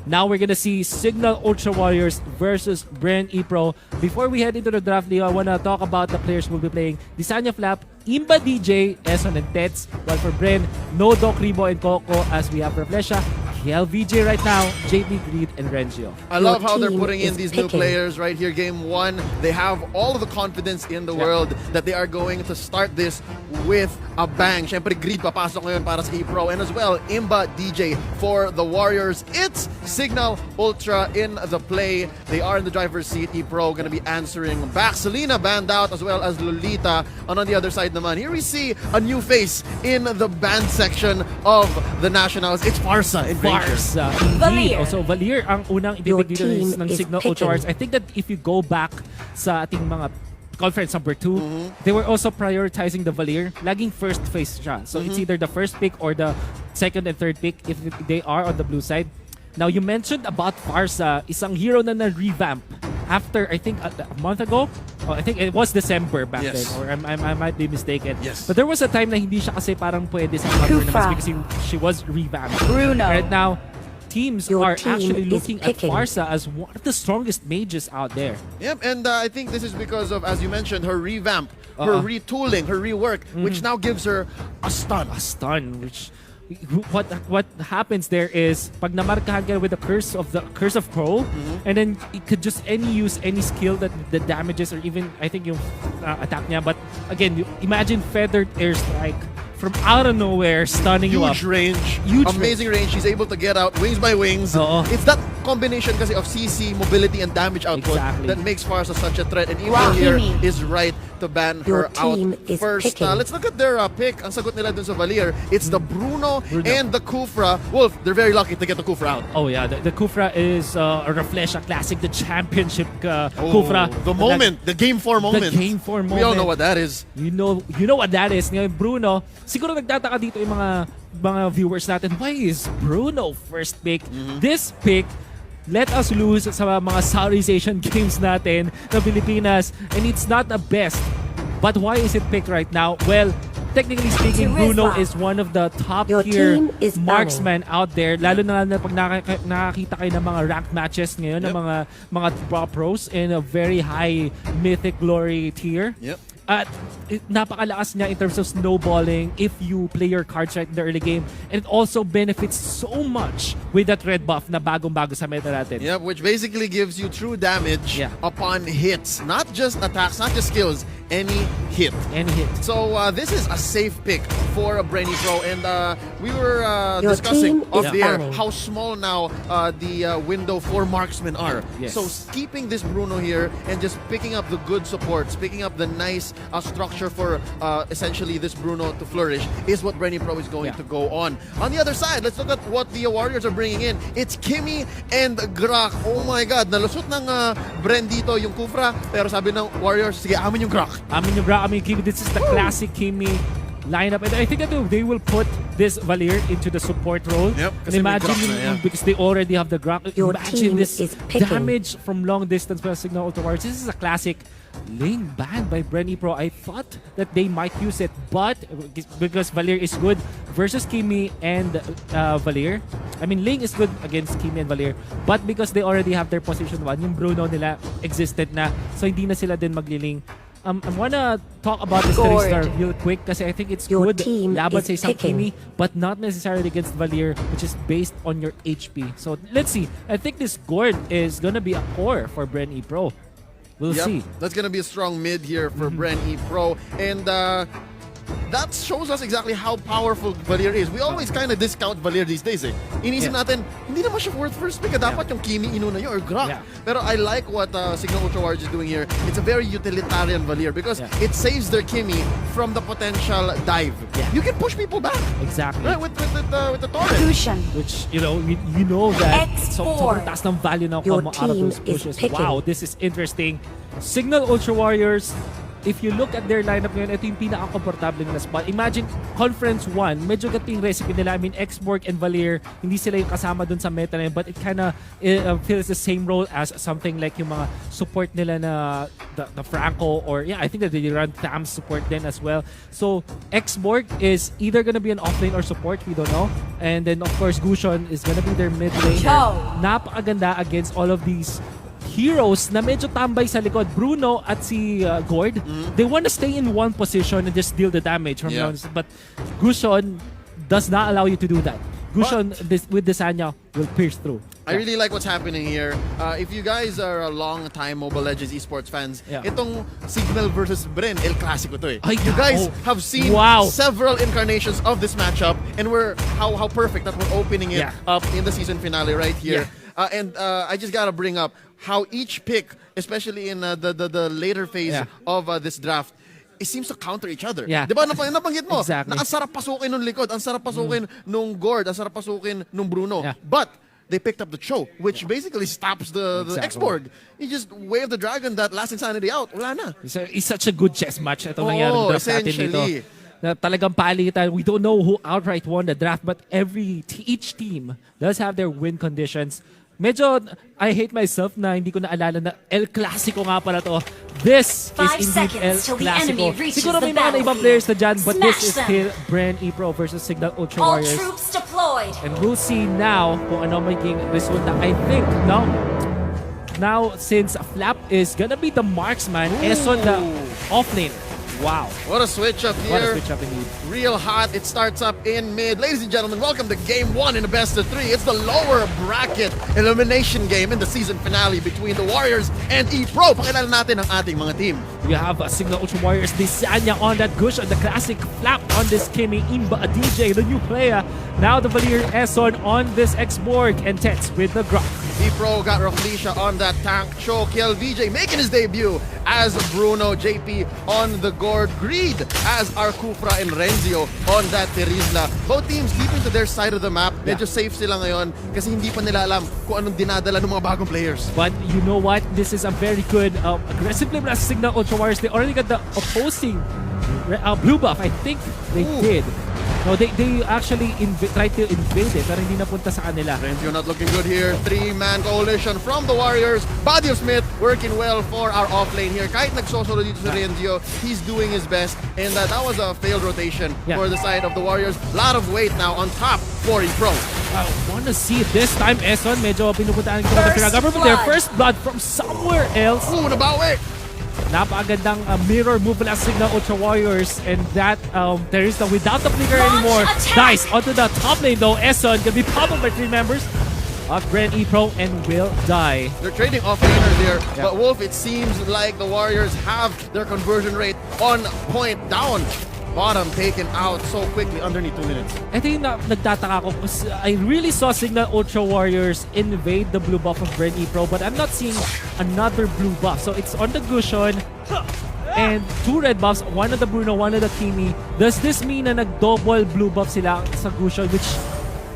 now we're gonna see Cignal Ultra Warriors versus Bren Epro. Before we head into the draft, Leo, I wanna talk about the players we'll be playing. Disanya Flap, Imba DJ, Eson and Tets. While for Bren, no Doc Ribo and Coco as we have Reflesha, KLVJ right now, JP Greed and Rengio. I love how they're putting in these new players right here. Game 1, they have all of the confidence in the world that they are going to start this with a bang. Syempre, Greed papasok ngayon para sa Epro. And as well, Imba DJ for the Warriors. It's Cignal Ultra in the play. They are in the driver's seat. Epro going to be answering back. Selena banned out as well as Lolita. And on the other side naman, here we see a new face in the band section of the Nationals. It's Farsa in Farsa. Indeed. Also, Valier ang unang ibibig dito ng Cignal Ultra Warriors. I think that if you go back sa ating mga conference number 2, they were also prioritizing the Valier. Laging first face siya. So it's either the first pick or the second and third pick if they are on the blue side. Now, you mentioned about Farsa, isang hero na na-revamp after, I think, a month ago. Oh, I think it was December back then, or I might be mistaken. But there was a time na hindi siya kasi parang pwede sa tournaments because she was revamped. Right now, teams are actually looking at Farsa as one of the strongest mages out there. Yep, and I think this is because of, as you mentioned, her revamp, her retooling, her rework, which now gives her a stun. A stun, which... What happens there is pag namarkahan ka with the curse of Crow, and then it could just use any skill that the damages or even I think yung attack niya. But again, imagine feathered airstrike from out of nowhere, stunning you up. Huge range, amazing range. She's able to get out wings by wings. It's that combination kasi of CC, mobility, and damage output that makes Farsa such a threat. And Epro here is right to ban her out first. Let's look at their pick. Ang sagot nila dun sa Valier, it's the Bruno and the Kufra. Wolf, they're very lucky to get the Kufra out. Oh yeah, the Kufra is a Reflesha Classic, the championship Kufra. The moment, the Game 4 moment. The Game 4 moment. We all know what that is. You know what that is. Ngayon, Bruno, siguro nagtataka dito yung mga viewers natin, why is Bruno first pick? This pick let us lose sa mga Southeast games natin na Pilipinas, and it's not the best. But why is it picked right now? Well, technically speaking, Bruno is one of the top tier marksmen out there. Lalo na pag nakakita kayo ng mga ranked matches ngayon ng mga pros in a very high mythic glory tier. At napakalakas niya in terms of snowballing if you play your cards right in the early game. And it also benefits so much with that red buff na bagong-bago sa meta natin. Yeah, which basically gives you true damage upon hits. Not just attacks, not just skills, any hit. Any hit. So this is a safe pick for a Bren Epro. And we were discussing off the air how small now the window for marksmen are. So keeping this Bruno here and just picking up the good supports, picking up the nice structure for essentially this Bruno to flourish is what Bren Epro is going to go on. On the other side, let's look at what the Warriors are bringing in. It's Kimmy and Grak. Oh my God, nalusot ng Bren dito yung Kufra, pero sabi ng Warriors, sige, amin yung Grak. Amin yung Grak, amin yung Kimmy. This is the classic Kimmy lineup, and I think that they will put this Valier into the support role. And imagine because they already have the Grak. Imagine this damage from long distance by Cignal Ultra Warriors. This is a classic lane banned by Bren Epro. I thought that they might use it, but because Valier is good versus Kimmy and Valier. I mean, Ling is good against Kimmy and Valier, but because they already have their position 1, yung Bruno nila existed na, so hindi na sila din magliling. I wanna talk about this 3-star real quick kasi I think it's good laban sa isang Kimmy, but not necessarily against Valier, which is based on your HP. So let's see. I think this Gord is gonna be a core for Bren Epro. We'll see. That's gonna be a strong mid here for Bren Epro. And that shows us exactly how powerful Valier is. We always kind of discount Valier these days. Inisip natin, hindi naman siya worth first pick. Dapat yung Kimmy inuna nyo or Grak. Pero I like what Cignal Ultra Warriors is doing here. It's a very utilitarian Valier because it saves their Kimmy from the potential dive. You can push people back. Exactly. Right, with the torrent. Which, you know that sobrang taas ng value na out of those pushes. Wow, this is interesting. Cignal Ultra Warriors, if you look at their lineup ngayon, ito yung pinaka-komportable na spot. Imagine, Conference 1, medyo ganito yung recipe nila. I mean, Xborg and Valier, hindi sila yung kasama dun sa meta na yun, but it kinda fills the same role as something like yung mga support nila na the Franco, or I think that they run Tam support then as well. So, Xborg is either gonna be an offlane or support, we don't know. And then, of course, Gushon is gonna be their mid laner. Napakaganda against all of these heroes na medyo tambay sa likod. Bruno at si Gord, they want to stay in one position and just deal the damage from but Gushon does not allow you to do that. Gushon with Desanya will pierce through. I really like what's happening here. If you guys are a long-time Mobile Legends esports fans, itong Cignal versus Bren, El Clasico to eh. You guys have seen several incarnations of this matchup, and how perfect that we're opening it up in the season finale right here. And I just gotta bring up how each pick, especially in the later phase of this draft, it seems to counter each other. Diba nabanggit mo? Exactly. Na ang sarap pasukin nung likod, ang sarap pasukin nung Gord, ang sarap pasukin nung Bruno. But they picked up the choke, which basically stops the Xborg. You just wave the dragon that last insanity out. Wala na. It's such a good chess match. Ito nangyari ng draft natin dito. Na talagang palitan. We don't know who outright won the draft, but each team does have their win conditions. Medyo, I hate myself na hindi ko naalala na El Clasico nga pala to. This is indeed El Clasico. Siguro may mga ibang players na dyan, but this is still Bren, Epro versus Cignal Ultra Warriors. And we'll see now kung ano magiging resulta. I think, now since Flap is gonna be the marksman, Eson the offlaner. Wow. What a switch up here. What a switch up indeed. Real hot. It starts up in mid. Ladies and gentlemen, welcome to Game 1 in the best of 3. It's the lower bracket elimination game in the season finale between the Warriors and Epro. Pakilala natin ang ating mga team. We have Cignal Ultra Warriors, Desanya on that Gush, on the classic Flap on this Kimmy, Imba, a DJ, the new player. Now the Valier Eson on this Xborg, and Tets with the Grok. Epro got Raflisha on that tank. Show Kill VJ making his debut as Bruno. JP on the Gord. Greed as our Kufra and Renzio on that Terizla. Both teams keeping to their side of the map. Medyo safe sila ngayon kasi hindi pa nila alam kung anong dinadala ng mga bagong players. But you know what? This is a very good aggressive play by Cignal Ultra Warriors. They already got the opposing blue buff. I think they did. No, they actually tried to invade it pero hindi napunta sa kanila. Renzio not looking good here. 3-man coalition from the Warriors. Body of Smith working well for our offlane here. Kahit nagsosolo dito si Renzio, he's doing his best. And that was a failed rotation for the side of the Warriors. Lot of weight now on top for Epro. I want to see this time Eson medyo pinupuntaan ko ng pinag-government. Their first blood from somewhere else. Nabawi! Napakagandang mirror move pala Cignal Ultra Warriors, and that there is without the flicker anymore. Nice onto the top lane though. Eson gonna be pummeled by 3 members of Bren, Epro, and will die. They're trading off-laners here, but Wolf, it seems like the Warriors have their conversion rate on point down. Bottom taken out so quickly underneath 2 minutes. Ito yung nagtataka ko. I really saw Cignal Ultra Warriors invade the blue buff of Bren Epro, but I'm not seeing another blue buff. So it's on the Gushon and 2 red buffs, one of the Bruno, one of the Kimi. Does this mean na nag-double blue buff sila sa Gushon, which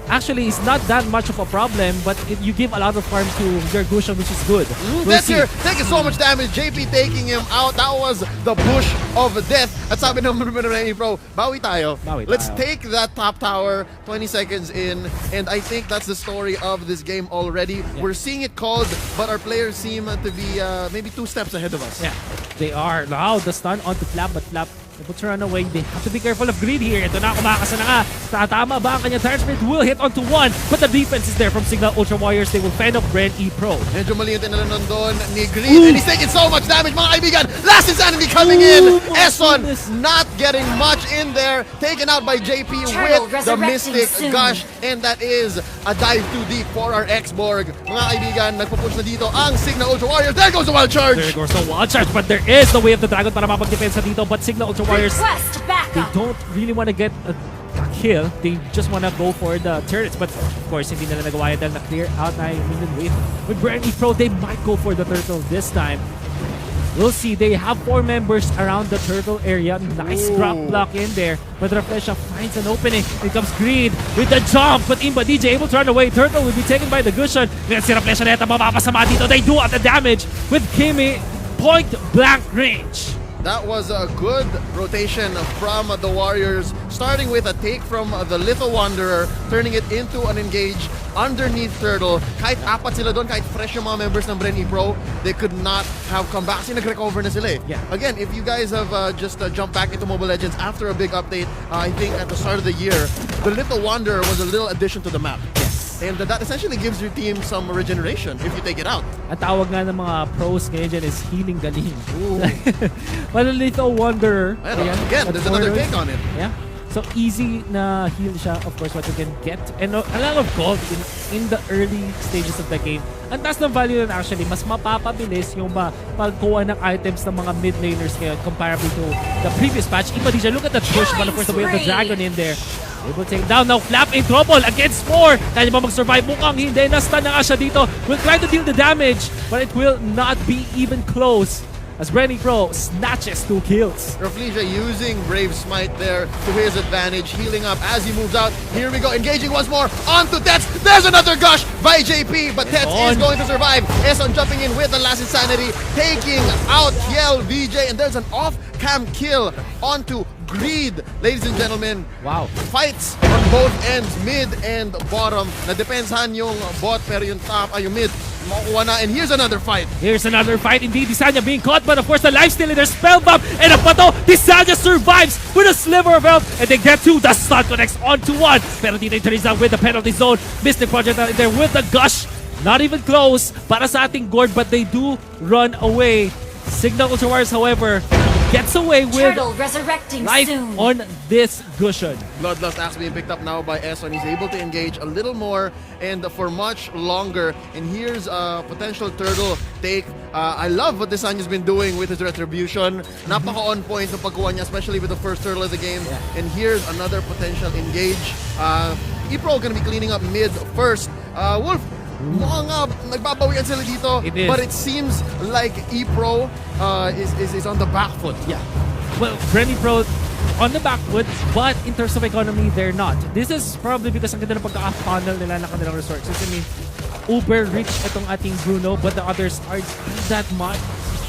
actually is not that much of a problem, but you give a lot of farm to your Gushon, which is good. That's here, taking so much damage. JP taking him out. That was the bush of death. At sabi ng Epro, bawi tayo. Let's take that top tower. 20 seconds in, and I think that's the story of this game already. We're seeing it called, but our players seem to be maybe 2 steps ahead of us. Yeah, they are. Now the stun onto Flap, but Flap able to run away. They have to be careful of Greed here. Ito na, kumakasa na nga. Tatama ba ang kanyang Tyrant Spirit? Will hit onto 1, but the defense is there from Cignal Ultra Warriors. They will fend off Bren Epro. Medyo mali yung tinalan nandun ni Greed, and he's taking so much damage, mga kaibigan. Last insanity coming in. Eson not getting much in there. Taken out by JP with the Mystic Gush, and that is a dive too deep for our Xborg. Mga kaibigan, nagpupush na dito ang Cignal Ultra Warriors. There goes the wild charge. There goes the wild charge, but there is the way of the dragon para mapag-defensa dito, but Cignal Ultra Warriors, they don't really want to get a kill. They just want to go for the turrets. But of course, hindi nila nagawa yan dahil na-clear out na yung minion wave. With Bren Epro, they might go for the turtle this time. We'll see. They have 4 members around the turtle area. Nice drop block in there. But Raflesha finds an opening. Here comes Greed with the jump. But Imba DJ able to run away. Turtle will be taken by the Gushon. Ngayon si Raflesha neta mapapasama dito. They do out the damage with Kimi. Point blank range. That was a good rotation from the Warriors, starting with a take from the Little Wanderer, turning it into an engage underneath Turtle. Kahit apat sila doon, kahit fresh yung mga members ng Bren Epro, they could not have come back. Kasi nag-recover na sila eh. Yeah. Again, if you guys have just jumped back into Mobile Legends after a big update, I think at the start of the year, the Little Wanderer was a little addition to the map. And that essentially gives your team some regeneration if you take it out. Ang tawag nga ng mga pros ngayon dyan is healing galing. But a Little Wanderer. Again, there's another take on it. Yeah. So easy na heal siya, of course, what you can get. And a lot of gold in the early stages of the game. Ang taas ng value nun actually, mas mapapabilis yung pagkuha ng items ng mga mid laners ngayon comparable to the previous patch. Iba din siya. Look at that push, but of course the way of the dragon in there. Able to take down now. Flap in trouble against 4. Kaya ba mag-survive? Mukhang hindi. Na-stun na nga siya dito. Will try to deal the damage, but it will not be even close. As Bren Epro snatches 2 kills. Rafflesia using Brave Smite there to his advantage, healing up as he moves out. Here we go, engaging once more onto Tets. There's another gush by JP, but Tets is going to survive. Eson jumping in with the last insanity, taking out Yell VJ, and there's an off-cam kill onto Greed, ladies and gentlemen. Wow. Fights on both ends, mid and bottom. Na-depensahan yung bot, pero yung top, yung mid, makuha na. And here's another fight. Here's another fight. Indeed, Tisanya being caught, but of course the lifesteal in their spell bomb. And a pato, Tisanya survives with a sliver of health. And they get 2. The stun connects onto 1. Pero dito yung Teresa with the penalty zone. Mystic Project in there with the gush. Not even close para sa ating Gord, but they do run away. Cignal Ultra Warriors, however, gets away with life on this cushion. Bloodlust axe being picked up now by Eson. He's able to engage a little more and for much longer. And here's a potential Turtle take. I love what Desanya's been doing with his retribution. Napaka on point ng pagkuha niya, especially with the first Turtle of the game. Yeah. And here's another potential engage. Epro gonna be cleaning up mid first. Wolf, mukhang nagbabawian sila dito, but it seems like Epro is on the back foot. Yeah. Well, Bren Epro on the back foot, but in terms of economy, they're not. This is probably because ang ganda ng pagkaka-funnel nila ng kanilang resources. I mean, uber rich itong ating Bruno, but the others aren't that much.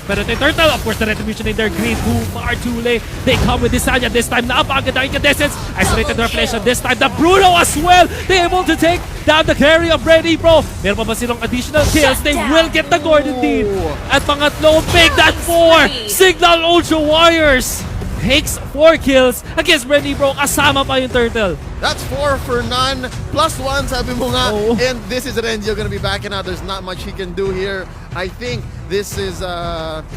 Pero the Turtle, of course, the retribution in their green, far too late. They come with Desanya this time. Napakaganda ang incandescence. Isolated reflection this time. The Bruno as well. They're able to take down the carry of Bren Epro. Meron pa ba silang additional kills? They will get the Gord indeed. At pangatlo, make that 4. Cignal Ultra Warriors takes 4 kills against Bren Epro. Kasama pa yung Turtle. That's 4 for none. +1, sabi mo nga. And this is Renzo gonna be backing out. There's not much he can do here. I think this is,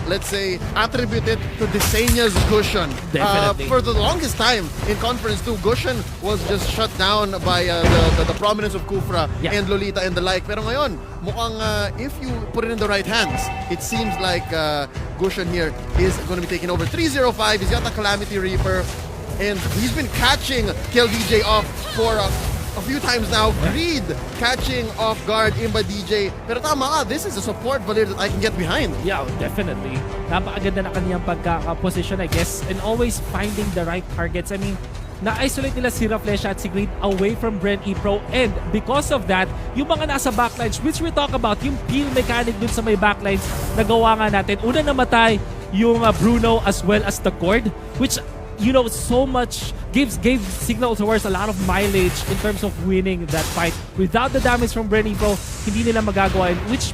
let's say, attributed to Desanya's cushion. Definitely. For the longest time in Conference 2, Gushen was just shut down by the prominence of Kufra and Lolita and the like. Pero ngayon, mukhang if you put it in the right hands, it seems like Gushen here is going to be taking over. 305, he's got the Calamity Reaper. And he's been catching Kill DJ off for a few times now. Greed catching off guard Imba DJ. Pero tama ka, this is a support Valir that I can get behind. Yeah, definitely. Napakaganda na kaniyang pagkaka-position, I guess. And always finding the right targets. I mean, na-isolate nila si Rafflesia at si Greed away from Bren Epro. And because of that, yung mga nasa backlines, which we talk about, yung peel mechanic dun sa may backlines, nagawa nga natin. Una namatay yung Bruno as well as the Cord, which you know, so much gave Cignal Ultra Warriors a lot of mileage in terms of winning that fight. Without the damage from Bren Epro, hindi nila magagawa, which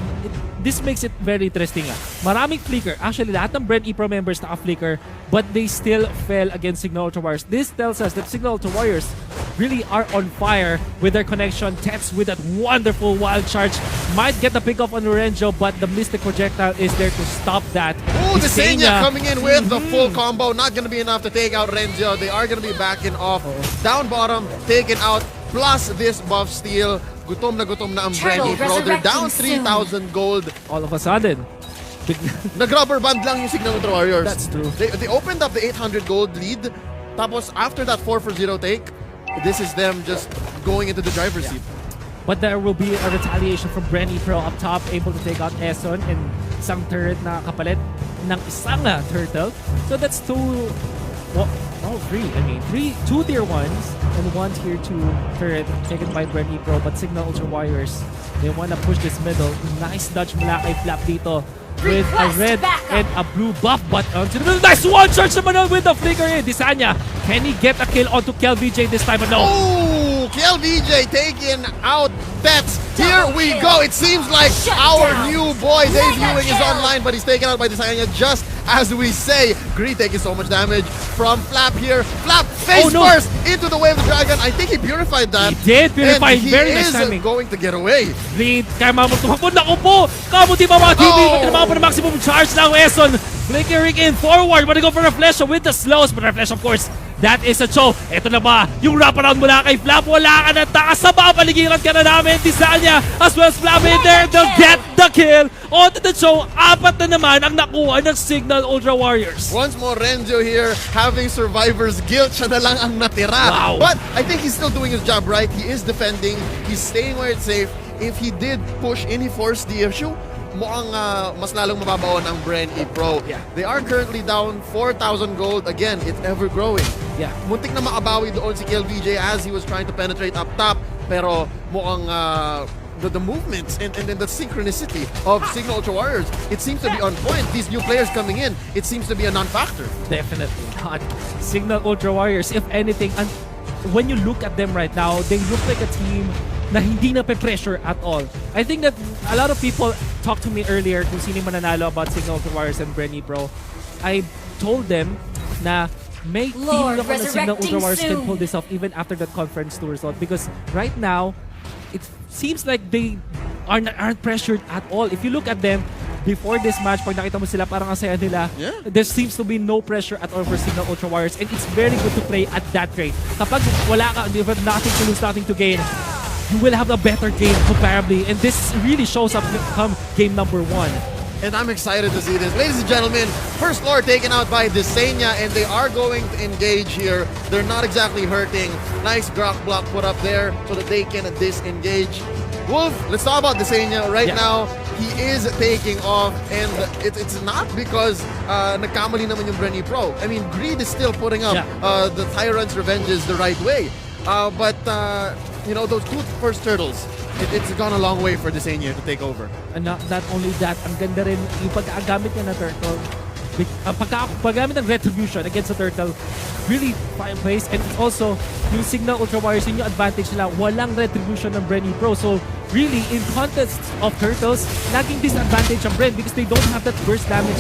this makes it very interesting. Maraming flicker. Actually, lahat ng Bren Epro members naka-flicker, but they still fell against Cignal Ultra Warriors. This tells us that Cignal Ultra Warriors really are on fire with their connection. Tets with that wonderful wild charge. Might get the pick up on Lorenzo, but the Mystic Projectile is there to stop that. Oh, Desanya coming in with the full combo. Not going to be enough to take out Renzo. They are going to be backing off. Down bottom, taken out. Plus this buff steal. Gutom na ang Bren Epro. They're down 3,000 gold. All of a sudden. Nag-rubber band lang yung Cignal Ultra Warriors. That's true. They opened up the 800 gold lead. Tapos after that 4-for-0 take, this is them just going into the driver's seat. But there will be a retaliation from Bren Epro up top, able to take out Eson and isang turret na kapalit ng isang turtle. So that's two... Oh all three. I mean, two tier 1s and one tier 2 turret taken by Bren Epro. But Cignal Ultra Warriors, they want to push this middle. Nice dodge mula kay Flap dito with a red and a blue buff. But onto the middle, nice one charge naman with the flicker in. Disanya, can he get a kill onto KLVJ this time? But no. Oh, KLVJ taking out Bets. Here we go. It seems like our new boy debuting is online, but he's taken out by Disanya just as we say. Greed taking so much damage from Flap here. Flap face first into the wave of the dragon. I think he purified that. He did purify. Very nice timing. Going to get away. Greed, kaya mamatumakbo. Naku po! Kamuti pa mga TV. Kinamama pa ng maximum charge ng Eson. Flickering in forward. Want to go for Reflection with the slows. But Reflection, of course, that is a chow. Ito na ba? Yung wraparound mula kay Flap. Wala ka na taas sa baba. Paligiran ka na namin. Disanya as well as Flap in there. They'll get the kill. Onto the chow. Apat na naman ang nakuha ng Cignal Ultra Warriors. Once more, Renzo here having survivor's guilt. Siya na lang ang natira. Wow. But I think he's still doing his job right. He is defending. He's staying where it's safe. If he did push in, he forced the issue. Mukhang mas lalong mababaon ang Bren Epro. Yeah. They are currently down 4,000 gold. Again, it's ever growing. Yeah. Muntik na makabawi doon si KLVJ as he was trying to penetrate up top. Pero mukhang the movements and the synchronicity of Cignal Ultra Warriors, it seems to be on point. These new players coming in, it seems to be a non-factor. Definitely not. Cignal Ultra Warriors, if anything, and when you look at them right now, they look like a team na hindi na pe-pressure at all. I think that a lot of people talked to me earlier kung sino mananalo about Cignal Ultra Warriors and Bren Epro. I told them na may team ako na Cignal Ultra Warriors can pull this off even after that conference 2 result, because right now it seems like they aren't pressured at all. If you look at them before this match, pag nakita mo sila, parang ang saya nila. Yeah. There seems to be no pressure at all for Cignal Ultra Warriors, and it's very good to play at that rate. Kapag wala ka, nothing to lose, nothing to gain, you will have a better game comparably, and this really shows up come game number 1. And I'm excited to see this. Ladies and gentlemen, first floor taken out by Disanya, and they are going to engage here. They're not exactly hurting. Nice grok block put up there so that they can disengage. Wolf, let's talk about Disanya. Right now, he is taking off, and it's not because nagkamali naman yung Bren Epro. I mean, Greed is still putting up the Tyrant's Revenges the right way. But you know, those two first turtles, it's gone a long way for Disanya to take over. And not only that, ang ganda rin yung pagkagamit niya na turtle. Paggamit ng Retribution against the turtle, really fine place. And also, yung Cignal Ultra Warriors, yun yung advantage nila. Walang Retribution ng Bren Epro. So, really, in contests of turtles, laging disadvantage ang Bren because they don't have that burst damage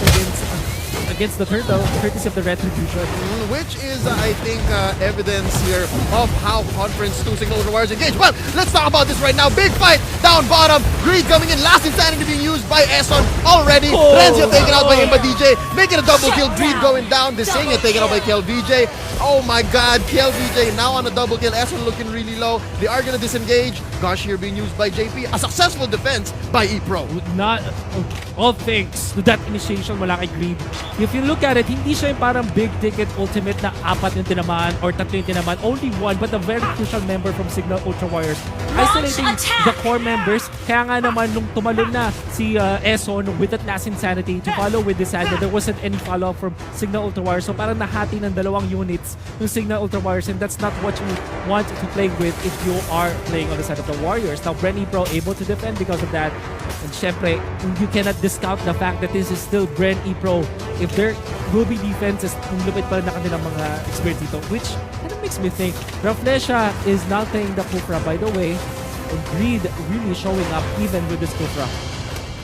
against the turtle, courtesy of the Retribution. Which is, I think, evidence here of how Conference 2 Cignal Ultra Warriors engage. But let's talk about this right now. Big fight down bottom. Greed coming in. Last Insanity being used by Eson already. Renzo taken out by Mlbb. Making a double kill. Greed going down. Disanya taken out by KLVJ. Oh my god, KLVJ now on a double kill. Eson looking really low. They are gonna disengage. Gosh here being used by JP. A successful defense by Epro. Not all thanks to that initiation mula kay Greed. If you look at it, hindi siya yung parang big ticket ultimate na 4 yung tinamaan or 3 yung tinamaan. Only 1, but a very crucial member from Cignal Ultra Warriors. Isolating the core members. Kaya nga naman nung tumalon na si Eson with that last Insanity to follow with Disanya, there wasn't any follow-up from Cignal Ultra Warriors. So parang nahati ng 2 units ng Cignal Ultra Warriors, and that's not what you want to play with if you are playing on the side of the Warriors. Now, Bren Epro able to defend because of that. And syempre, you cannot discount the fact that this is still Bren Epro. If there will be defenses, kung lupit pa rin na kanilang mga experience dito, which kind of makes me think, Raflesha is not playing the Kufra, by the way. And Greed really showing up even with this Kufra.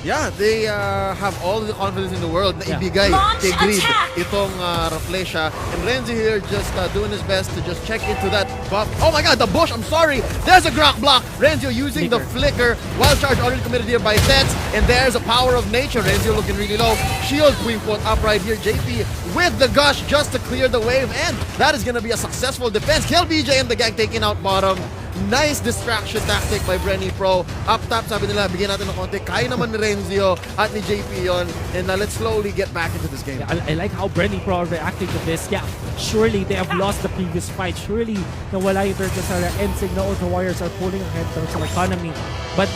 Yeah, they have all the confidence in the world na ibigay kay Greed itong Raflesha. And Renzi here just doing his best to just check into that buff. Oh my god, the bush, I'm sorry. There's a grok block. Renzi using the flicker. Wild charge already committed here by Tets. And there's a power of nature. Renzi looking really low. Shield being put up right here. JP with the gush just to clear the wave. And that is going to be a successful defense. KLVJ and the gang taking out bottom. Nice distraction tactic by Bren Epro. Up top, sabi nila, bigyan natin ng konti. Kaya naman ni Renzio at ni JP yon. And let's slowly get back into this game. Yeah, I like how Bren Epro are reacting to this. Yeah, surely they have lost the previous fight. Surely nawala yung Turtle Sara and Cignal Ultra Warriors are pulling ahead in terms of economy. But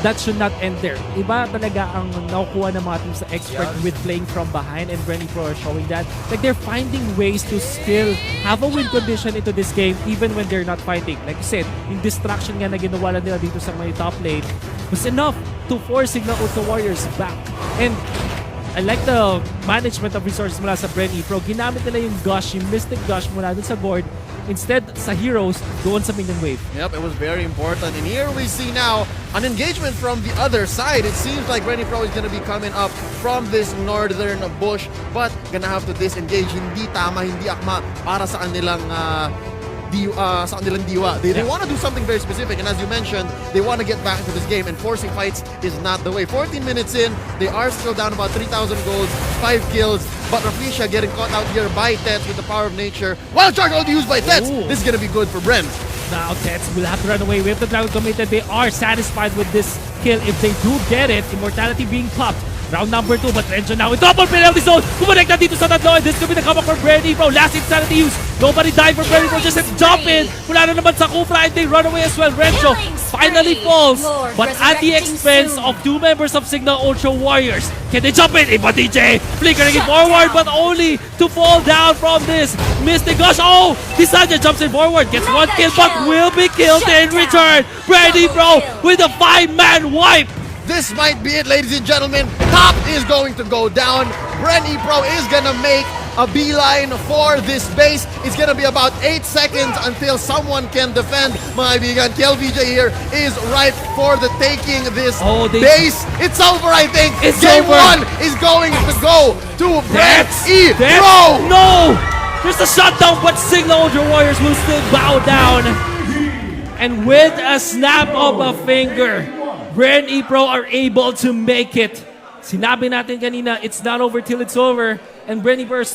that should not end there. Iba talaga ang nakukuha ng mga teams sa expert with playing from behind, and Bren Pro are showing that. Like, they're finding ways to still have a win condition into this game even when they're not fighting. Like you said, yung distraction nga na ginawa nila dito sa may top lane was enough to force Cignal Ultra Warriors back. And I like the management of resources mula sa Bren Pro. Ginamit nila yung gush, yung Mystic Gush mula dun sa board. Instead, sa heroes, doon sa minion wave. Yep, it was very important. And here we see now an engagement from the other side. It seems like Bren Pro is going to be coming up from this northern bush, but gonna have to disengage. Hindi tama, hindi akma para sa kanilang diwa. They want to do something very specific, and as you mentioned, they want to get back into this game, and forcing fights is not the way. 14 minutes in, they are still down about 3,000 golds, 5 kills, but Raflisha getting caught out here by Tets with the power of nature. Wild Charge already used by Tets. This is going to be good for Bren. Now Tets will have to run away with the Dragon committed. They are satisfied with this kill if they do get it. Immortality being popped. Round number 2, but Renzo now with double penalty zone. Kumonek na dito sa tatlo, and this could be the comeback for Bren Pro. Last insanity use. Nobody died for Bren Pro. Just a jump in. Wala na naman sa Kufra, and they run away as well. Renzo finally falls, but at the expense of 2 members of Cignal Ultra Warriors. Can they jump in? Iba DJ flickering it forward, but only to fall down from this. Mystic Gush. Oh, Tisanya jumps in forward, gets 1 kill, but will be killed in return. Bren Pro with a 5-man wipe. This might be it, ladies and gentlemen. Top is going to go down. Bren Pro is going to make a beeline for this base. It's going to be about 8 seconds until someone can defend. My kaibigan, KLVJ here is ripe for the taking this base. It's over, I think. Game over. 1 is going to go to Bren Pro. No! There's a shutdown, but Cignal Ultra Warriors will still bow down. And with a snap of a finger, Bren Pro are able to make it. Sinabi natin kanina, it's not over till it's over. And Bren Pro